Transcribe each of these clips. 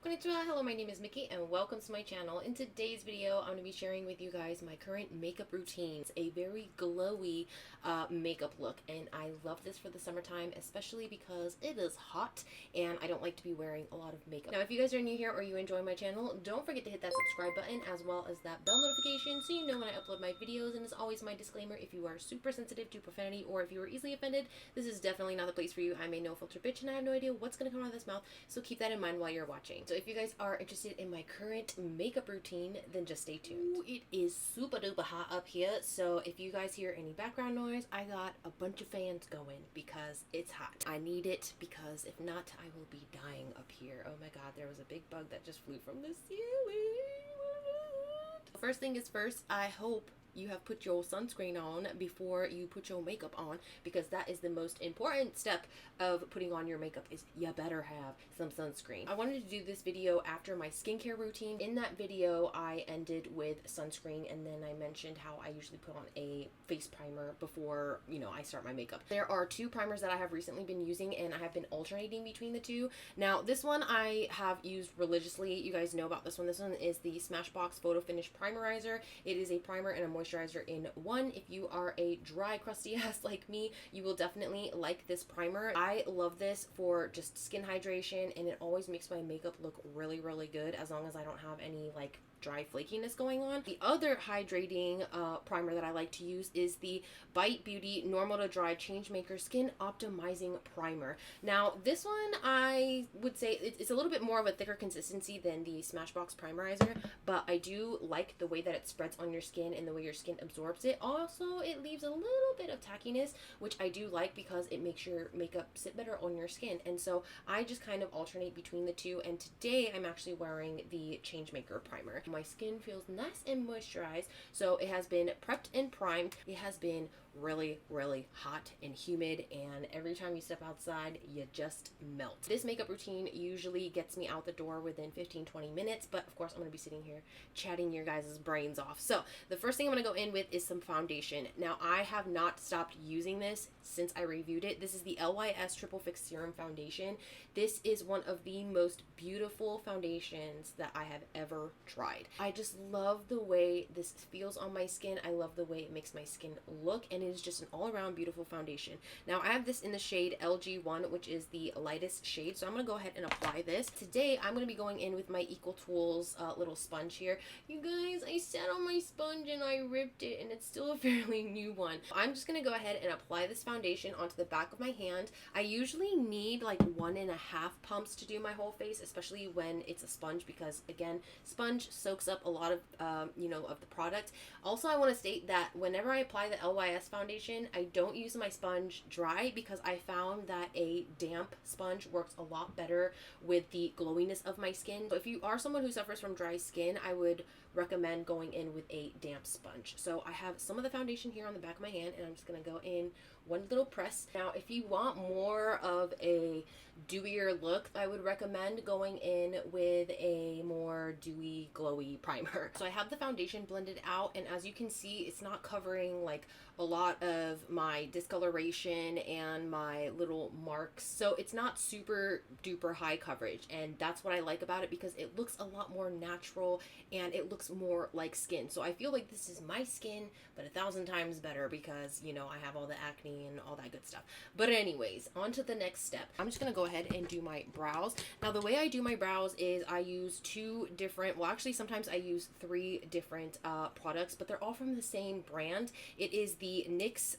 Konnichiwa, hello, my name is Mickey and welcome to my channel. In today's video, I'm going to be sharing with you guys my current makeup routines, a very glowy makeup look, and I love this for the summertime, especially because it is hot and I don't like to be wearing a lot of makeup. Now, if you guys are new here or you enjoy my channel, don't forget to hit that subscribe button as well as that bell notification so you know when I upload my videos. And as always, my disclaimer, if you are super sensitive to profanity or if you are easily offended, this is definitely not the place for you. I'm a no filter bitch and I have no idea what's going to come out of this mouth, so keep that in mind while you're watching. So if you guys are interested in my current makeup routine, then just stay tuned. Ooh, it is super duper hot up here, so if you guys hear any background noise, I got a bunch of fans going because it's hot. I need it because if not, I will be dying up here. Oh my god, there was a big bug that just flew from the ceiling. First thing is first, I hope you have put your sunscreen on before you put your makeup on, because that is the most important step of putting on your makeup, is you better have some sunscreen. I wanted to do this video after my skincare routine. In that video, I ended with sunscreen and then I mentioned how I usually put on a face primer before, I start my makeup. There are two primers that I have recently been using and I have been alternating between the two. Now, this one I have used religiously. You guys know about this one. This one is the Smashbox Photo Finish Primerizer. It is a primer and a moisturizer in one. If you are a dry, crusty ass like me, you will definitely like this primer. I love this for just skin hydration, and it always makes my makeup look really, really good as long as I don't have any like dry flakiness going on. The other hydrating primer that I like to use is the Bite Beauty Normal to Dry Changemaker Skin Optimizing Primer. Now, this one I would say it's a little bit more of a thicker consistency than the Smashbox Primerizer, but I do like the way that it spreads on your skin and the way your skin absorbs it. Also, it leaves a little bit of tackiness, which I do like because it makes your makeup sit better on your skin. And so I just kind of alternate between the two, and today I'm actually wearing the Changemaker Primer. My skin feels nice and moisturized, so it has been prepped and primed. It has been really, really hot and humid, and every time you step outside, you just melt. This makeup routine usually gets me out the door within 15-20 minutes, but of course I'm going to be sitting here chatting your guys' brains off. So the first thing I'm going to go in with is some foundation. Now, I have not stopped using this since I reviewed it. This is the LYS Triple Fix Serum Foundation. This is one of the most beautiful foundations that I have ever tried. I just love the way this feels on my skin. I love the way it makes my skin look, and it is just an all-around beautiful foundation. Now, I have this in the shade LG1, which is the lightest shade, so I'm going to go ahead and apply this. Today, I'm going to be going in with my Equal Tools little sponge here. You guys, I sat on my sponge and I ripped it, and it's still a fairly new one. I'm just going to go ahead and apply this foundation onto the back of my hand. I usually need like 1.5 pumps to do my whole face, especially when it's a sponge, because again, sponge soaks up a lot of of the product. Also, I want to state that whenever I apply the LYS foundation, I don't use my sponge dry, because I found that a damp sponge works a lot better with the glowiness of my skin. So if you are someone who suffers from dry skin, I would recommend going in with a damp sponge. So I have some of the foundation here on the back of my hand, and I'm just going to go in one little press. Now, if you want more of a dewier look, I would recommend going in with a more dewy, glowy primer. So I have the foundation blended out, and as you can see, it's not covering like a lot of my discoloration and my little marks. So it's not super duper high coverage, and that's what I like about it, because it looks a lot more natural and it looks more like skin. So I feel like this is my skin, but 1,000 times better, because I have all the acne and all that good stuff. But anyways, on to the next step. I'm just gonna go ahead and do my brows. Now, the way I do my brows is I use two different, well, actually sometimes I use 3 different products, but they're all from the same brand. It is the NYX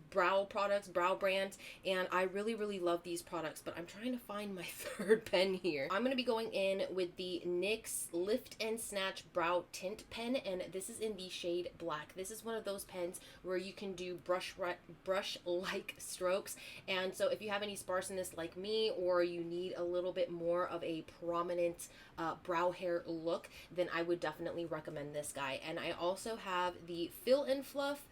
brow brand, and I really, really love these products, but I'm trying to find my third pen here. I'm gonna be going in with the NYX Lift and Snatch Brow Tint Pen, and this is in the shade Black. This is one of those pens where you can do brush-like strokes, and so if you have any sparseness like me, or you need a little bit more of a prominent brow hair look, then I would definitely recommend this guy. And I also have the Fill and Fluff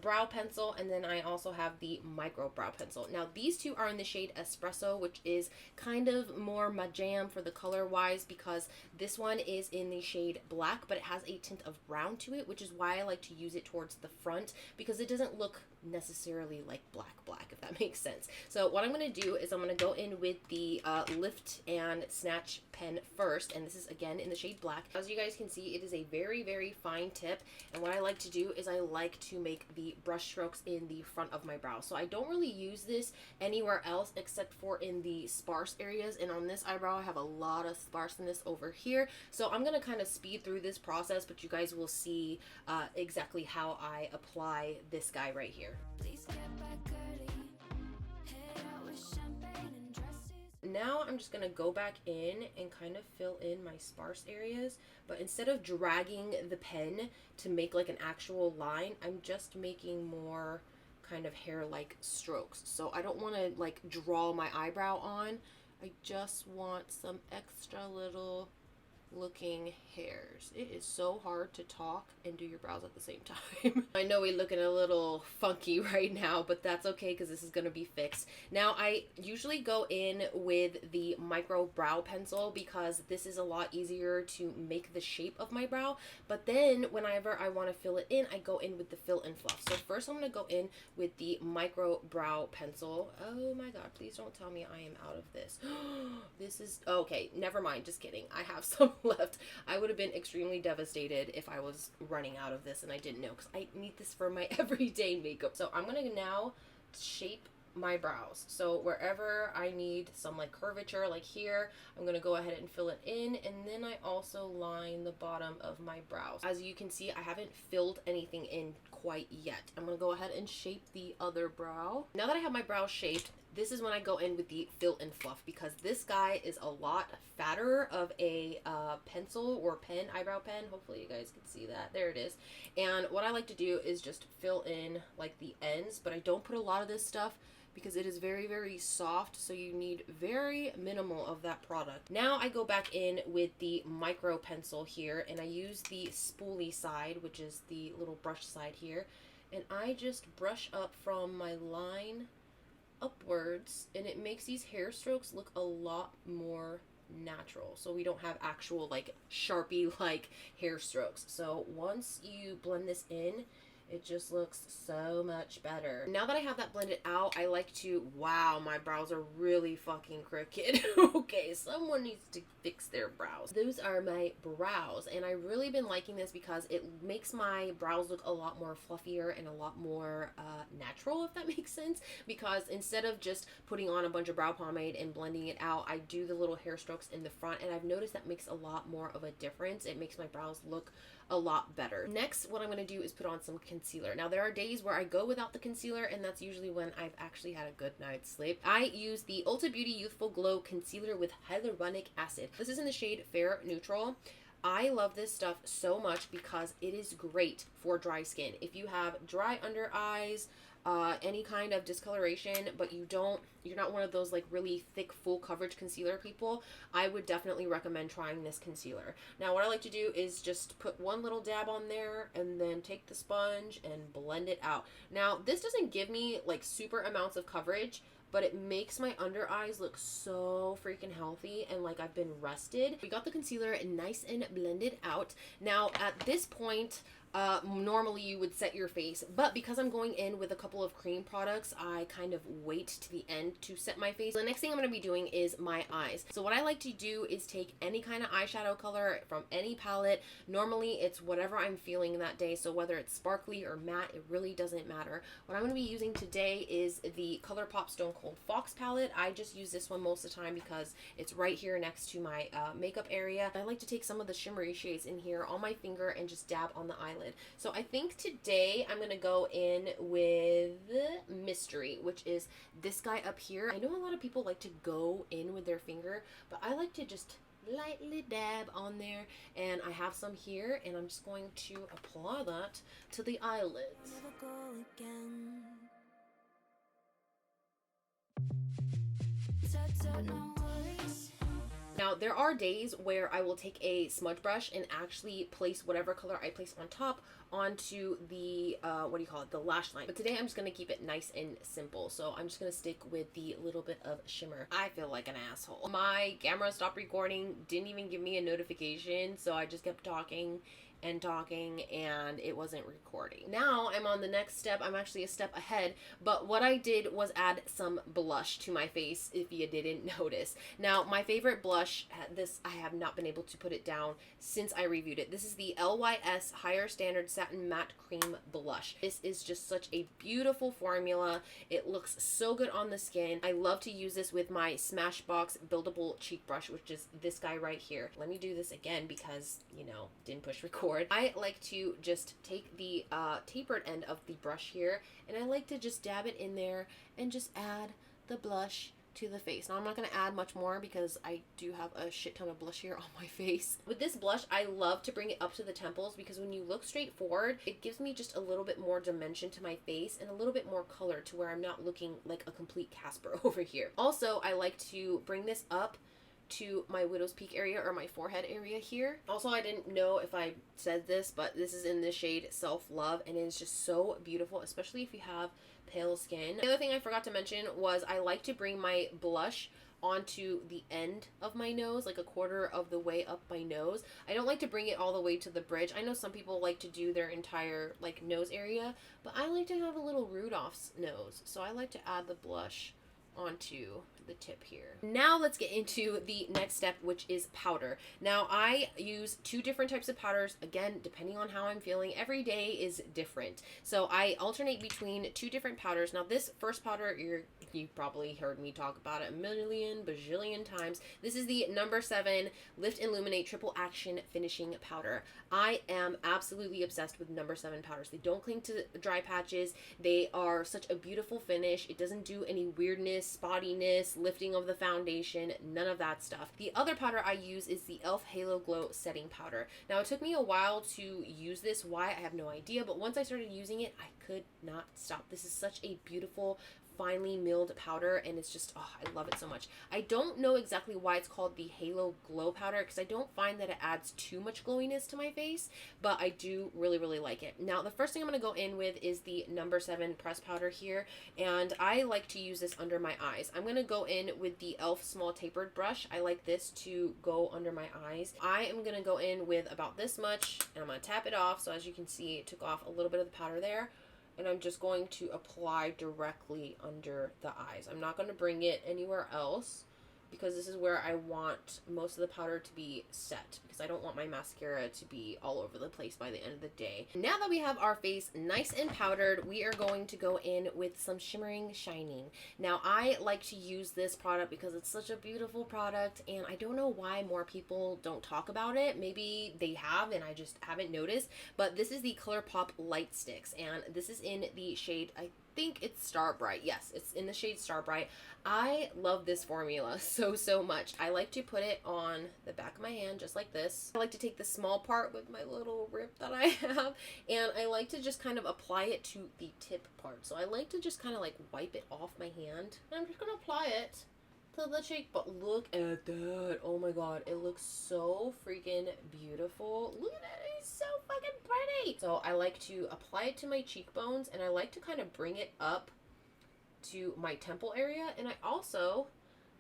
brow pencil, and then I also have the micro brow pencil. Now, these two are in the shade Espresso, which is kind of more my jam for the color wise, because this one is in the shade Black, but it has a tint of brown to it, which is why I like to use it towards the front, because it doesn't look necessarily like black, if that makes sense. So what I'm going to do is I'm going to go in with the Lift and Snatch pen first, and this is again in the shade black. As you guys can see, it is a very fine tip, and what I like to do is I like to make the brush strokes in the front of my brow. So I don't really use this anywhere else except for in the sparse areas, and on this eyebrow I have a lot of sparseness over here. So I'm going to kind of speed through this process, but you guys will see exactly how I apply this guy right here. Please get back, Girly. Head out with champagne and dresses. Now I'm just gonna go back in and kind of fill in my sparse areas, but instead of dragging the pen to make like an actual line, I'm just making more kind of hair-like strokes. So I don't want to like draw my eyebrow on. I just want some extra little looking hairs. It is so hard to talk and do your brows at the same time. I know we're looking a little funky right now, but that's okay because this is going to be fixed. Now I usually go in with the micro brow pencil because this is a lot easier to make the shape of my brow, but then whenever I want to fill it in, I go in with the fill and fluff. So first I'm going to go in with the micro brow pencil. Oh my god, please don't tell me I am out of this. This is okay, never mind, just kidding. I have some left. I would have been extremely devastated if I was running out of this and I didn't know, because I need this for my everyday makeup. So I'm gonna now shape my brows. So wherever I need some like curvature, like here, I'm gonna go ahead and fill it in, and then I also line the bottom of my brows. As you can see, I haven't filled anything in quite yet. I'm gonna go ahead and shape the other brow. Now that I have my brow shaped, this is when I go in with the fill and fluff, because this guy is a lot fatter of a pencil or pen, eyebrow pen. Hopefully you guys can see that. There it is. And what I like to do is just fill in like the ends, but I don't put a lot of this stuff because it is very soft, so you need very minimal of that product. Now I go back in with the micro pencil here, and I use the spoolie side, which is the little brush side here, and I just brush up from my line upwards, and it makes these hair strokes look a lot more natural, so we don't have actual like Sharpie like hair strokes. So once you blend this in, it just looks so much better. Now that I have that blended out, I like to, wow, my brows are really fucking crooked. Okay, someone needs to fix their brows. Those are my brows, and I've really been liking this because it makes my brows look a lot more fluffier and a lot more natural, if that makes sense, because instead of just putting on a bunch of brow pomade and blending it out, I do the little hair strokes in the front, and I've noticed that makes a lot more of a difference. It makes my brows look a lot better. Next, what I'm going to do is put on some concealer. Now there are days where I go without the concealer, and that's usually when I've actually had a good night's sleep. I use the Ulta Beauty Youthful Glow Concealer with Hyaluronic Acid. This is in the shade Fair Neutral. I love this stuff so much because it is great for dry skin. If you have dry under eyes, any kind of discoloration, but you're not one of those like really thick full coverage concealer people, I would definitely recommend trying this concealer. Now what I like to do is just put one little dab on there and then take the sponge and blend it out. Now this doesn't give me like super amounts of coverage, but it makes my under eyes look so freaking healthy and like I've been rested. We got the concealer nice and blended out. Now at this point, normally you would set your face, but because I'm going in with a couple of cream products, I kind of wait to the end to set my face. The next thing I'm going to be doing is my eyes. So what I like to do is take any kind of eyeshadow color from any palette. Normally it's whatever I'm feeling that day, so whether it's sparkly or matte, it really doesn't matter. What I'm going to be using today is the Colourpop Stone Cold Fox palette. I just use this one most of the time because it's right here next to my makeup area. I like to take some of the shimmery shades in here on my finger and just dab on the eyelid. So I think today I'm going to go in with Mystery, which is this guy up here. I know a lot of people like to go in with their finger, but I like to just lightly dab on there, and I have some here, and I'm just going to apply that to the eyelids. Now, there are days where I will take a smudge brush and actually place whatever color I place on top onto the, what do you call it, the lash line. But today I'm just going to keep it nice and simple. So I'm just going to stick with the little bit of shimmer. I feel like an asshole. My camera stopped recording, didn't even give me a notification, so I just kept talking and talking and it wasn't recording. Now I'm on the next step. I'm actually a step ahead, but what I did was add some blush to my face, if you didn't notice. Now my favorite blush, this I have not been able to put it down since I reviewed it. This is the LYS Higher Standard Satin Matte Cream Blush. This is just such a beautiful formula. It looks so good on the skin. I love to use this with my Smashbox Buildable Cheek Brush, which is this guy right here. Let me do this again because, you know, didn't push record. I like to just take the tapered end of the brush here, and I like to just dab it in there and just add the blush to the face. Now I'm not going to add much more because I do have a shit ton of blush here on my face. With this blush, I love to bring it up to the temples because when you look straight forward, it gives me just a little bit more dimension to my face and a little bit more color to where I'm not looking like a complete Casper over here. Also, I like to bring this up to my widow's peak area or my forehead area here. Also, I didn't know if I said this, but this is in the shade Self Love, and it is just so beautiful, especially if you have pale skin. The other thing I forgot to mention was I like to bring my blush onto the end of my nose, like a quarter of the way up my nose. I don't like to bring it all the way to the bridge. I know some people like to do their entire like nose area, but I like to have a little Rudolph's nose, so I like to add the blush onto the tip here. Now let's get into the next step, which is powder. Now I use two different types of powders, again depending on how I'm feeling. Every day is different, so I alternate between two different powders. Now this first powder, you probably heard me talk about it a million bajillion times. This is the number 7 Lift Illuminate Triple Action Finishing Powder. I am absolutely obsessed with number 7 powders. They don't cling to dry patches. They are such a beautiful finish. It doesn't do any weirdness, spottiness, lifting of the foundation, none of that stuff. The other powder I use is the e.l.f. Halo Glow Setting Powder. Now it took me a while to use this. Why? I have no idea, but once I started using it, I could not stop. This is such a beautiful, finely milled powder, and it's just, oh, I love it so much. I don't know exactly why it's called the Halo Glow Powder because I don't find that it adds too much glowiness to my face, but I do really like it. Now the first thing I'm going to go in with is the number 7 press powder here, and I like to use this under my eyes. I'm going to go in with the e.l.f. small tapered brush. I like this to go under my eyes. I am going to go in with about this much, and I'm going to tap it off. So as you can see, it took off a little bit of the powder there. And I'm just going to apply directly under the eyes. I'm not going to bring it anywhere else because this is where I want most of the powder to be set, because I don't want my mascara to be all over the place by the end of the day. Now that we have our face nice and powdered, we are going to go in with some shimmering shining. Now I like to use this product because it's such a beautiful product, and I don't know why more people don't talk about it. Maybe they have and I just haven't noticed, but this is the Colourpop Light Sticks, and this is in the shade, I think it's Star Bright. Yes, it's in the shade Star Bright. I love this formula so much. I like to put it on the back of my hand just like this. I like to take the small part with my little rip that I have, and I like to just kind of apply it to the tip part. So I like to just kind of like wipe it off my hand, and I'm just gonna apply it to the cheek. But look at that. Oh my god, it looks so freaking beautiful. Look at it. It's so fucking pretty. So I like to apply it to my cheekbones, and I like to kind of bring it up to my temple area, and I also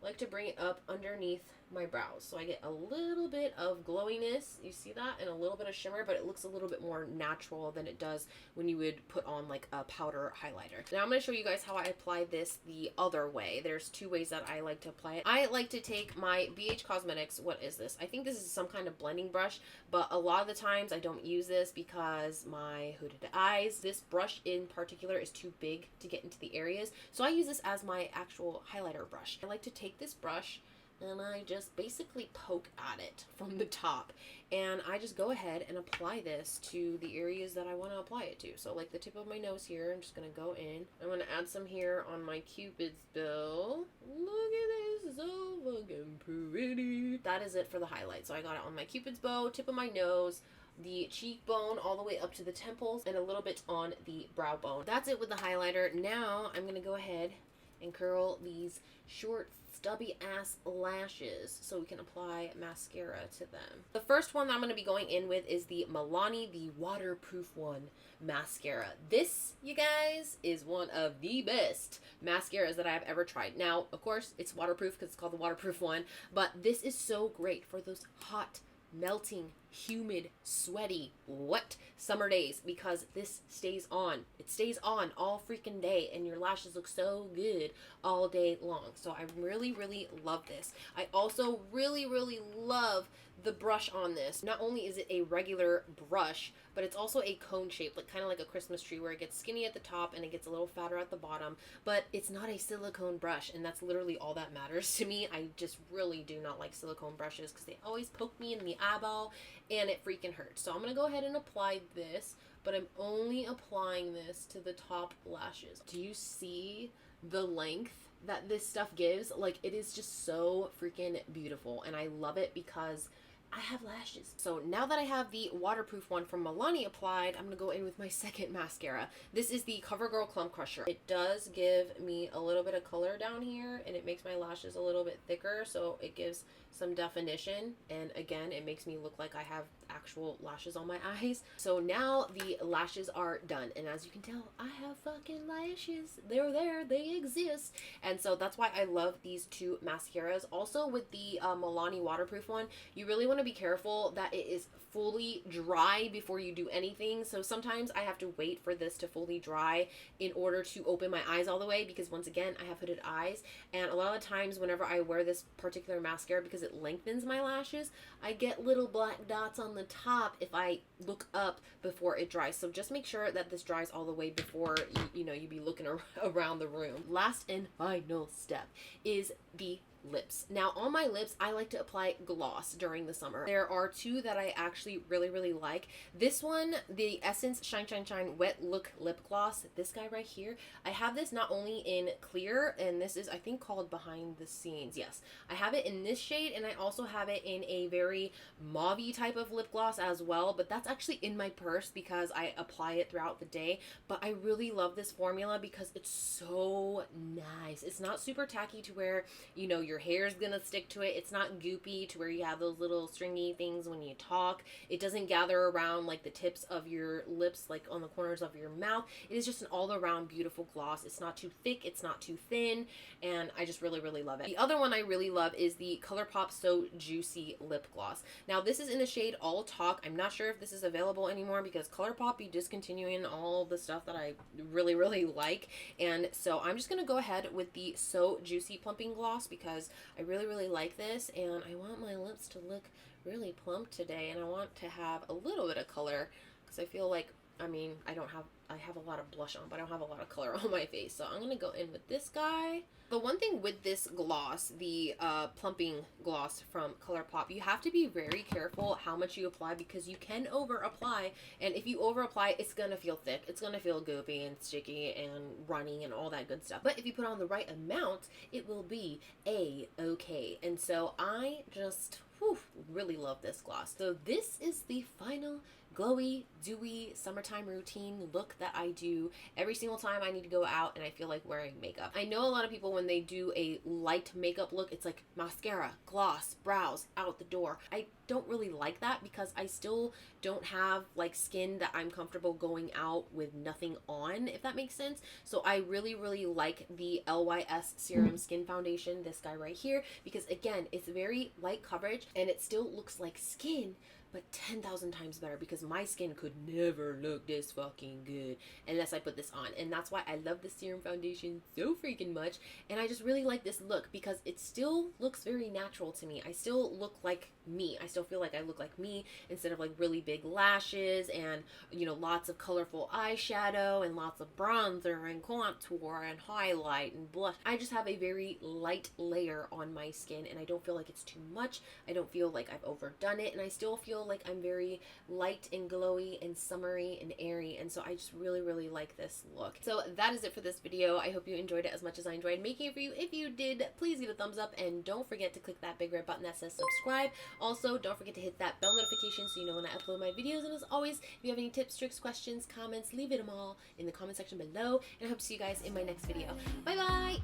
like to bring it up underneath my brows, so I get a little bit of glowiness, you see that, and a little bit of shimmer, but it looks a little bit more natural than it does when you would put on like a powder highlighter. Now I'm going to show you guys how I apply this the other way. There's two ways that I like to apply it. I like to take my BH Cosmetics, what is this? I think this is some kind of blending brush, but a lot of the times I don't use this because my hooded eyes, this brush in particular is too big to get into the areas, so I use this as my actual highlighter brush. I like to take this brush and I just basically poke at it from the top, and I just go ahead and apply this to the areas that I want to apply it to. So like the tip of my nose here, I'm just going to go in. I'm going to add some here on my Cupid's bow. Look at this, so fucking pretty. That is it for the highlight. So I got it on my Cupid's bow, tip of my nose, the cheekbone all the way up to the temples, and a little bit on the brow bone. That's it with the highlighter. Now I'm going to go ahead and curl these short stubby ass lashes so we can apply mascara to them. The first one that I'm going to be going in with is the Milani, the waterproof one mascara. This, you guys, is one of the best mascaras that I have ever tried. Now, of course, it's waterproof because it's called the waterproof one, but this is so great for those hot, melting, humid, sweaty, wet summer days because this stays on. It stays on all freaking day and your lashes look so good all day long. So I really, really love this. I also really, really love the brush on this. Not only is it a regular brush, but it's also a cone shape, like kind of like a Christmas tree where it gets skinny at the top and it gets a little fatter at the bottom, but it's not a silicone brush, and that's literally all that matters to me. I just really do not like silicone brushes because they always poke me in the eyeball and it freaking hurts. So I'm going to go ahead and apply this, but I'm only applying this to the top lashes. Do you see the length that this stuff gives? Like, it is just so freaking beautiful, and I love it because I have lashes. So now that I have the waterproof one from Milani applied, I'm going to go in with my second mascara. This is the CoverGirl Clump Crusher. It does give me a little bit of color down here, and it makes my lashes a little bit thicker, so it gives some definition, and again, it makes me look like I have actual lashes on my eyes. So now the lashes are done, and as you can tell, I have fucking lashes. They're there, they exist, and so that's why I love these two mascaras. Also with the Milani waterproof one, you really want to be careful that it is fully dry before you do anything. So sometimes I have to wait for this to fully dry in order to open my eyes all the way, because once again, I have hooded eyes, and a lot of times whenever I wear this particular mascara, because it lengthens my lashes, I get little black dots on the top if I look up before it dries. So just make sure that this dries all the way before you be looking around the room. Last and final step is the lips. Now on my lips, I like to apply gloss during the summer. There are two that I actually really, really like. This one, the Essence Shine Shine Shine Wet Look Lip Gloss, this guy right here, I have this not only in clear, and this is I think called Behind the Scenes. Yes, I have it in this shade, and I also have it in a very mauve-y type of lip gloss as well, but that's actually in my purse because I apply it throughout the day. But I really love this formula because it's so nice. It's not super tacky to where, your hair is gonna stick to it. It's not goopy to where you have those little stringy things when you talk. It doesn't gather around like the tips of your lips, like on the corners of your mouth. It is just an all-around beautiful gloss. It's not too thick, it's not too thin, and I just really, really love it. The other one I really love is the Colourpop So Juicy Lip Gloss. Now this is in the shade All Talk. I'm not sure if this is available anymore because Colourpop be discontinuing all the stuff that I really, really like, and so I'm just gonna go ahead with the So Juicy Plumping Gloss because I really, really like this, and I want my lips to look really plump today, and I want to have a little bit of color because I feel like, I have a lot of blush on, but I don't have a lot of color on my face. So I'm going to go in with this guy. The one thing with this gloss, the Plumping gloss from Colourpop, you have to be very careful how much you apply because you can over apply, and if you over apply, it's going to feel thick. It's going to feel goopy and sticky and runny and all that good stuff. But if you put on the right amount, it will be a-okay. And so I just really love this gloss. So this is the final glowy, dewy summertime routine look that I do every single time I need to go out and I feel like wearing makeup. I know a lot of people, when they do a light makeup look, it's like mascara, gloss, brows, out the door. I don't really like that because I still don't have like skin that I'm comfortable going out with nothing on, if that makes sense. So I really, really like the LYS Serum Skin Foundation, this guy right here, because again, it's very light coverage and it still looks like skin, but 10,000 times better because my skin could never look this fucking good unless I put this on. And that's why I love the serum foundation so freaking much. And I just really like this look because it still looks very natural to me. I still look like me. I still feel like I look like me instead of like really big lashes and, lots of colorful eyeshadow and lots of bronzer and contour and highlight and blush. I just have a very light layer on my skin and I don't feel like it's too much. I don't feel like I've overdone it, and I still feel like I'm very light and glowy and summery and airy, and so I just really, really like this look. So that is it for this video. I hope you enjoyed it as much as I enjoyed making it for you. If you did, please give it a thumbs up and don't forget to click that big red button that says subscribe. Also, don't forget to hit that bell notification so you know when I upload my videos, and as always, if you have any tips, tricks, questions, comments, leave them all in the comment section below, and I hope to see you guys in my next video. Bye bye!